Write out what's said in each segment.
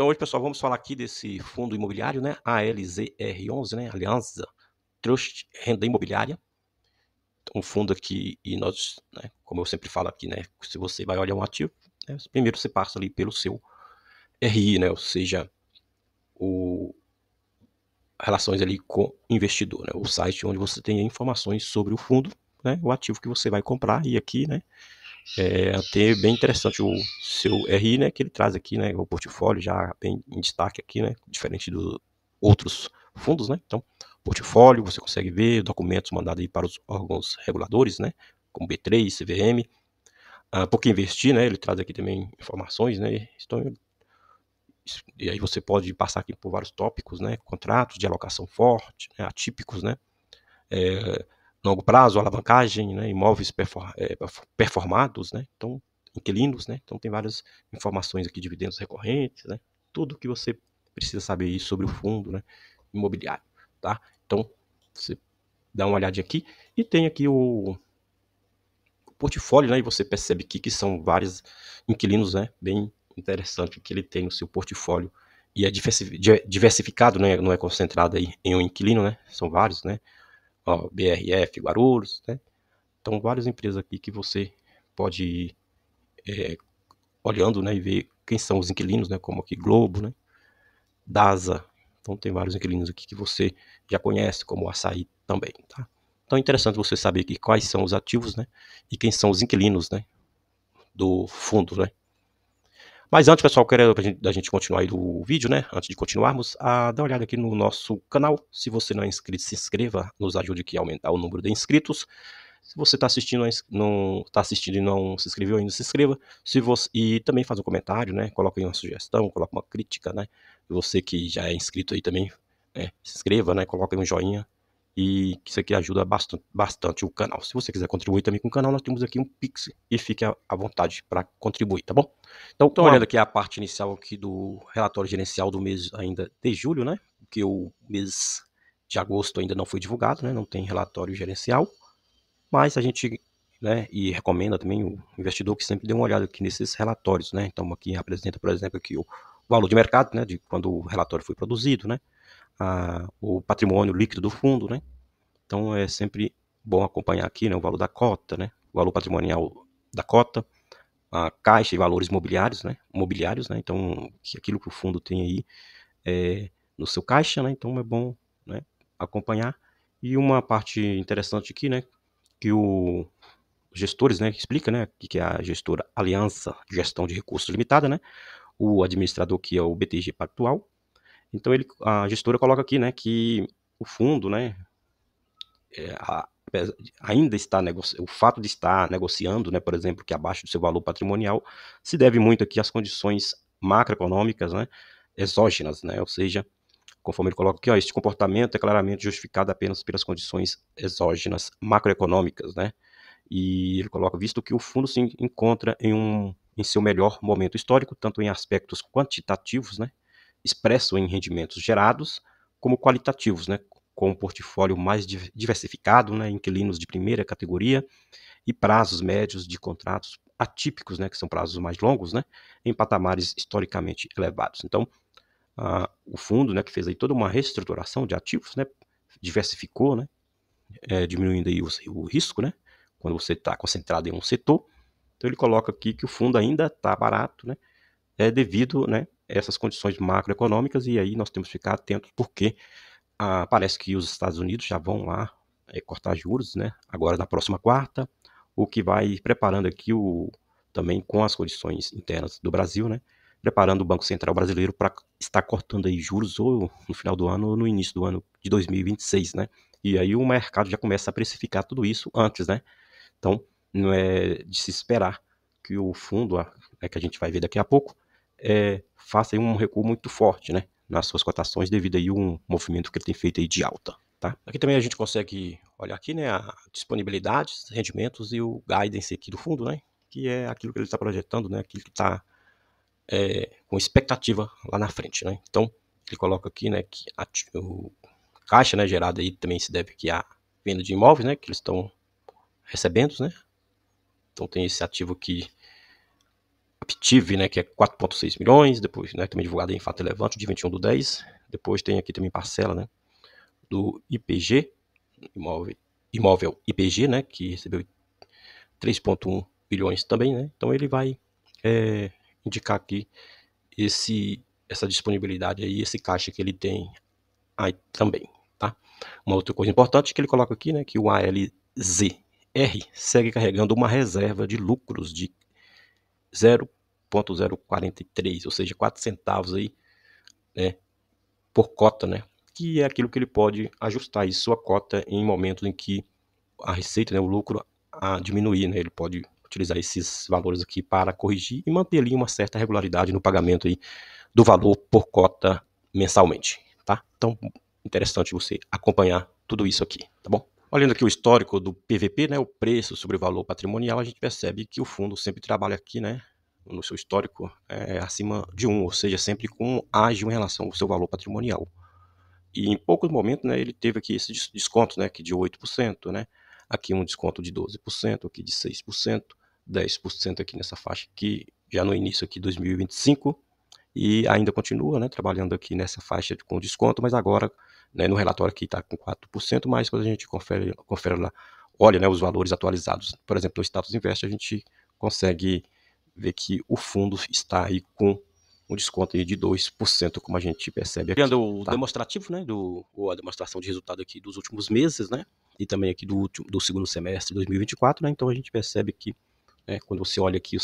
Então hoje, pessoal, vamos falar aqui desse fundo imobiliário, né? ALZR11, né? Aliança Trust Renda Imobiliária. Um fundo aqui, e nós, né, como eu sempre falo aqui, né? Se você vai olhar um ativo, né, primeiro você passa ali pelo seu RI, né? Ou seja, o relações ali com investidor, né? O site onde você tem informações sobre o fundo, né? O ativo que você vai comprar. E aqui, né? É até bem interessante o seu RI, né? Que ele traz aqui, né? O portfólio já bem em destaque aqui, né? Diferente dos outros fundos, né? Então, portfólio, você consegue ver documentos mandados aí para os órgãos reguladores, né? Como B3, CVM. Por que investir, né? Ele traz aqui também informações, né? Então, e aí você pode passar aqui por vários tópicos, né? Contratos de alocação forte, né? Atípicos, né? Longo prazo, alavancagem, né? Imóveis performados, né? Então, inquilinos, né? Então tem várias informações aqui, dividendos recorrentes, né? Tudo que você precisa saber aí sobre o fundo, né? Imobiliário, tá? Então, você dá uma olhadinha aqui e tem aqui o portfólio, né? E você percebe aqui que são vários inquilinos, né? Bem interessante que ele tem no seu portfólio e é diversificado, né? Não é concentrado aí em um inquilino, né? São vários, né? Ó, BRF, Guarulhos, né? Então, várias empresas aqui que você pode ir olhando, né? E ver quem são os inquilinos, né? Como aqui Globo, né? DASA. Então, tem vários inquilinos aqui que você já conhece, como o Açaí também, tá? Então, é interessante você saber aqui quais são os ativos, né? E quem são os inquilinos, né? Do fundo, né? Mas antes, pessoal, quero da gente continuar aí o vídeo, né? Antes de continuarmos, dá uma olhada aqui no nosso canal. Se você não é inscrito, se inscreva, nos ajude aqui a aumentar o número de inscritos. Se você está assistindo, não está assistindo e não se inscreveu ainda, se inscreva. E também faz um comentário, né? Coloca aí uma sugestão, coloca uma crítica, né? E você que já é inscrito aí também, né? Se inscreva, né? Coloca aí um joinha. E isso aqui ajuda bastante o canal. Se você quiser contribuir também com o canal, nós temos aqui um Pix e fique à vontade para contribuir, tá bom? Então, olhando aqui a parte inicial aqui do relatório gerencial do mês ainda de julho, né? Porque o mês de agosto ainda não foi divulgado, né? Não tem relatório gerencial. Mas a gente, né, e recomenda também o investidor que sempre dê uma olhada aqui nesses relatórios, né? Então aqui apresenta, por exemplo, aqui o valor de mercado, né, de quando o relatório foi produzido, né? O patrimônio líquido do fundo, né? Então é sempre bom acompanhar aqui, né, o valor da cota, né? O valor patrimonial da cota, a caixa e valores mobiliários, né? Então aquilo que o fundo tem aí no seu caixa, né? Então é bom, né, acompanhar. E uma parte interessante aqui, né, que os gestores, né, explica, né, que é a gestora Aliança Gestão de Recursos Limitada, né, o administrador que é o BTG Pactual. Então a gestora coloca aqui, né, que o fundo, né, ainda está o fato de estar negociando, né, por exemplo, que abaixo do seu valor patrimonial, se deve muito aqui às condições macroeconômicas, né, exógenas, né, ou seja, conforme ele coloca aqui, ó, este comportamento é claramente justificado apenas pelas condições exógenas macroeconômicas, né? E ele coloca, visto que o fundo se encontra em seu melhor momento histórico, tanto em aspectos quantitativos, né, expresso em rendimentos gerados, como qualitativos, né, com um portfólio mais diversificado, né, inquilinos de primeira categoria e prazos médios de contratos atípicos, né, que são prazos mais longos, né, em patamares historicamente elevados. Então, o fundo, né, que fez aí toda uma reestruturação de ativos, né, diversificou, né, diminuindo aí o risco, né, quando você está concentrado em um setor. Então ele coloca aqui que o fundo ainda está barato, né, devido, né, a essas condições macroeconômicas, e aí nós temos que ficar atentos porque parece que os Estados Unidos já vão lá cortar juros, né, agora na próxima quarta, o que vai preparando aqui também com as condições internas do Brasil, né, preparando o Banco Central brasileiro para estar cortando aí juros ou no final do ano ou no início do ano de 2026, né? E aí o mercado já começa a precificar tudo isso antes, né? Então, não é de se esperar que o fundo, que a gente vai ver daqui a pouco, faça aí um recuo muito forte, né, nas suas cotações devido aí a um movimento que ele tem feito aí de alta, tá? Aqui também a gente consegue olhar aqui, né, a disponibilidade, rendimentos e o guidance aqui do fundo, né, que é aquilo que ele está projetando, né, aquilo que está com expectativa lá na frente, né? Então, ele coloca aqui, né, que o caixa, né, gerado aí também se deve aqui à venda de imóveis, né, que eles estão recebendo, né? Então tem esse ativo aqui Aptive, né, que é 4,6 milhões, depois, né, também divulgado em fato relevante, de 21/10. Depois tem aqui também parcela, né, do IPG, imóvel IPG, né, que recebeu 3,1 bilhões também, né. Então ele vai indicar aqui essa disponibilidade aí, esse caixa que ele tem aí também, tá? Uma outra coisa importante que ele coloca aqui, né, que o ALZR segue carregando uma reserva de lucros de 0,043, ou seja, 4 centavos aí, né, por cota, né, que é aquilo que ele pode ajustar aí sua cota em momentos em que a receita, né, o lucro diminuir, né, ele pode utilizar esses valores aqui para corrigir e manter ali uma certa regularidade no pagamento aí do valor por cota mensalmente, tá? Então, interessante você acompanhar tudo isso aqui, tá bom? Olhando aqui o histórico do PVP, né, o preço sobre o valor patrimonial, a gente percebe que o fundo sempre trabalha aqui, né, no seu histórico, acima de 1, ou seja, sempre com um ágio em relação ao seu valor patrimonial. E em poucos momentos, né, ele teve aqui esse desconto, né, aqui de 8%, né, aqui um desconto de 12%, aqui de 6%, 10% aqui nessa faixa aqui, já no início aqui de 2025, e ainda continua, né, trabalhando aqui nessa faixa com desconto, mas agora, né, no relatório aqui está com 4%, mas quando a gente confere lá, olha, né, os valores atualizados, por exemplo, no Status Invest, a gente consegue ver que o fundo está aí com um desconto aí de 2%, como a gente percebe aqui. Olhando o demonstrativo, né, ou a demonstração de resultado aqui dos últimos meses, né, e também aqui do segundo semestre de 2024, né, então a gente percebe que, quando você olha aqui o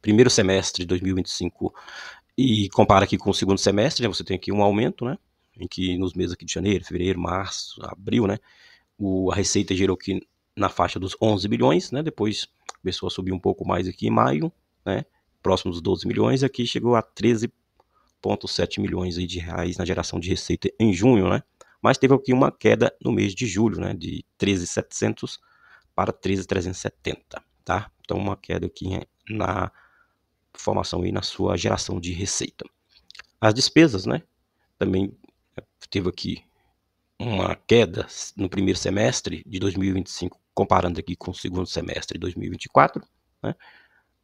primeiro semestre de 2025 e compara aqui com o segundo semestre, né, você tem aqui um aumento, né, em que nos meses aqui de janeiro, fevereiro, março, abril, né, a receita gerou aqui na faixa dos 11 bilhões, né, depois começou a subir um pouco mais aqui em maio, né, próximo dos 12 milhões, e aqui chegou a 13,7 milhões aí de reais na geração de receita em junho, né, mas teve aqui uma queda no mês de julho, né, de 13.700 para 13.370, tá? Então uma queda aqui na formação aí na sua geração de receita. As despesas, né, também teve aqui uma queda no primeiro semestre de 2025, comparando aqui com o segundo semestre de 2024, né,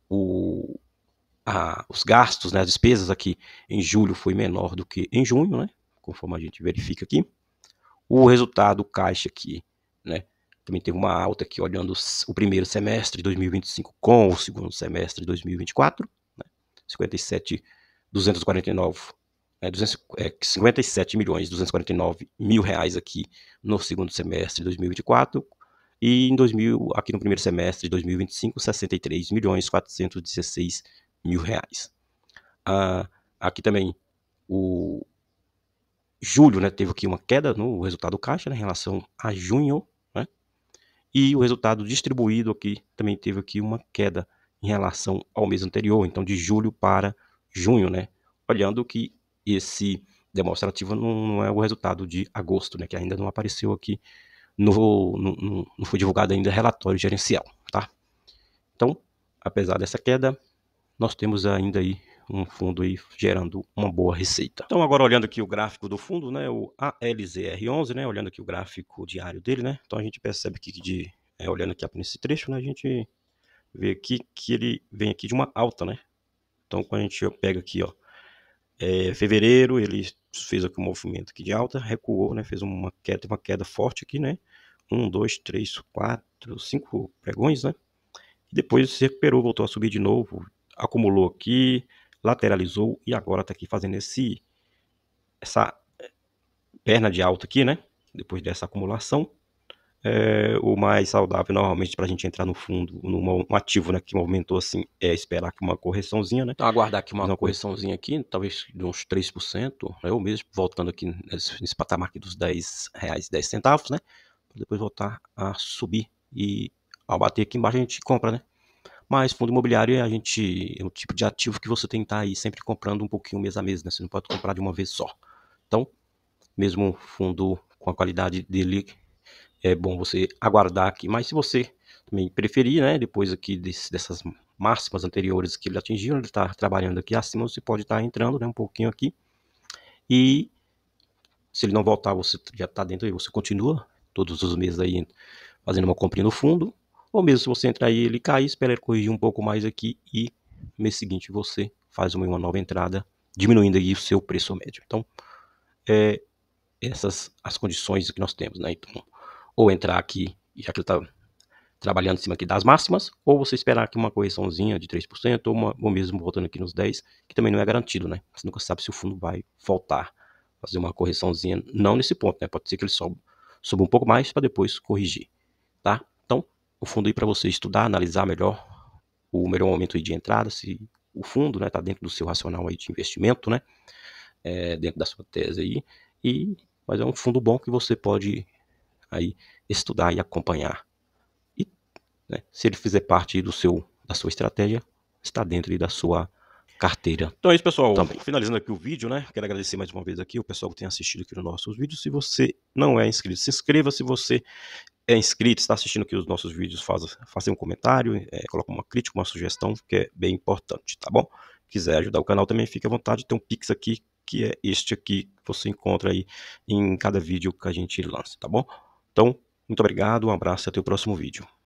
os gastos, né, as despesas aqui em julho foi menor do que em junho, né, conforme a gente verifica aqui. O resultado caixa aqui, né, também teve uma alta aqui, olhando o primeiro semestre de 2025 com o segundo semestre de 2024, né, 57 milhões 249 mil reais aqui no segundo semestre de 2024 e aqui no primeiro semestre de 2025, 63 milhões 416 mil reais. Aqui também o julho, né, teve aqui uma queda no resultado caixa, né, em relação a junho, né, e o resultado distribuído aqui também teve aqui uma queda em relação ao mês anterior, então de julho para junho, né, olhando que esse demonstrativo não é o resultado de agosto, né, que ainda não apareceu aqui, não foi divulgado ainda relatório gerencial, tá? Então, apesar dessa queda, nós temos ainda aí um fundo aí gerando uma boa receita. Então agora olhando aqui o gráfico do fundo, né, o ALZR11, né, olhando aqui o gráfico diário dele, né, então a gente percebe aqui que olhando aqui nesse trecho, né, a gente vê aqui que ele vem aqui de uma alta, né, então quando a gente pega aqui, ó, fevereiro ele fez aqui um movimento aqui de alta, recuou, né, fez uma queda forte aqui, né, 1, 2, 3, 4, 5 pregões, né, e depois se recuperou, voltou a subir de novo, acumulou aqui, lateralizou e agora está aqui fazendo essa perna de alta aqui, né? Depois dessa acumulação, o mais saudável normalmente para a gente entrar no fundo, num ativo, né, que movimentou assim, é esperar aqui uma correçãozinha, né? Então aguardar aqui uma correçãozinha aqui, talvez de uns 3%, né? Ou mesmo voltando aqui nesse patamar aqui dos R$10, 10 centavos, né? Depois voltar a subir e ao bater aqui embaixo a gente compra, né? Mas fundo imobiliário é o tipo de ativo que você tem que estar aí sempre comprando um pouquinho mês a mês, né? Você não pode comprar de uma vez só. Então, mesmo fundo com a qualidade dele, é bom você aguardar aqui. Mas se você também preferir, né? Depois aqui dessas máximas anteriores que ele atingiu, ele está trabalhando aqui acima, você pode estar entrando, né? Um pouquinho aqui. E se ele não voltar, você já está dentro aí, você continua todos os meses aí fazendo uma comprinha no fundo. Ou mesmo se você entrar aí e ele cair, espera ele corrigir um pouco mais aqui e mês seguinte você faz uma nova entrada, diminuindo aí o seu preço médio. Então, essas as condições que nós temos, né? Então, ou entrar aqui, já que ele está trabalhando em cima aqui das máximas, ou você esperar aqui uma correçãozinha de 3%, ou mesmo voltando aqui nos 10%, que também não é garantido, né? Você nunca sabe se o fundo vai voltar, fazer uma correçãozinha, não nesse ponto, né? Pode ser que ele suba um pouco mais para depois corrigir, tá? Então, o fundo aí para você estudar, analisar melhor o melhor momento aí de entrada, se o fundo, né, tá dentro do seu racional aí de investimento, né? Dentro da sua tese aí, mas é um fundo bom que você pode aí estudar e acompanhar. E, né, se ele fizer parte da sua estratégia, está dentro aí da sua carteira. Então é isso, pessoal. Também. Finalizando aqui o vídeo, né? Quero agradecer mais uma vez aqui o pessoal que tem assistido aqui nos nossos vídeos. Se você não é inscrito, se inscreva. Se você é inscrito, está assistindo aqui os nossos vídeos, faça um comentário, coloca uma crítica, uma sugestão, que é bem importante, tá bom? Quiser ajudar o canal também, fique à vontade. Tem um Pix aqui, que é este aqui, que você encontra aí em cada vídeo que a gente lança, tá bom? Então, muito obrigado, um abraço e até o próximo vídeo.